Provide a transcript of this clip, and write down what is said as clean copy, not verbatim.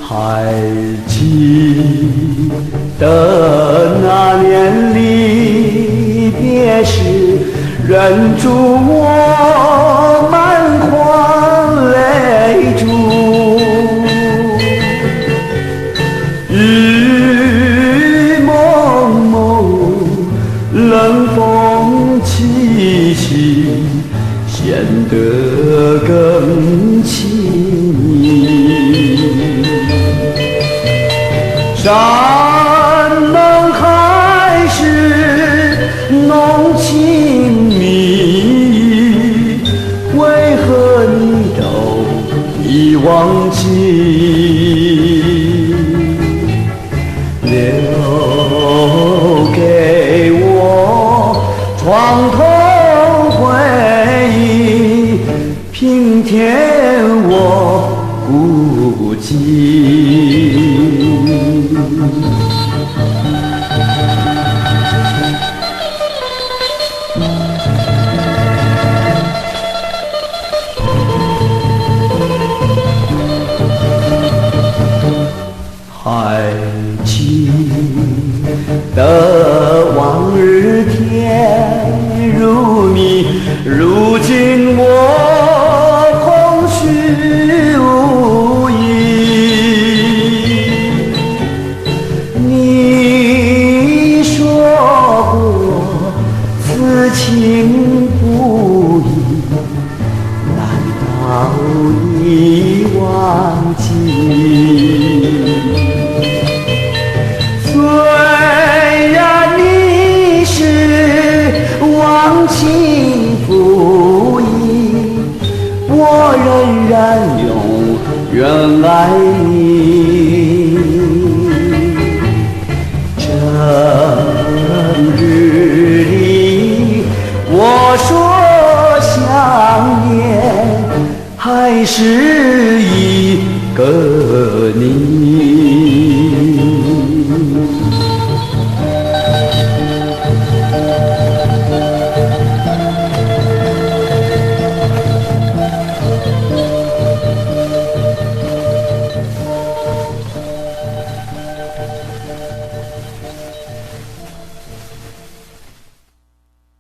还记得那年离别时，忍住我满眶泪珠。雨蒙蒙，冷风凄凄，显得更亲密。山盟海誓浓情蜜，为何你都已忘记？留给我床头回忆，平添我孤寂。还记得往日甜如蜜，如今我空虚无依。你说过此情不移，难道已忘记？虽然你是忘情负义，我仍然永远爱你。正日里我说想念，还是一个你。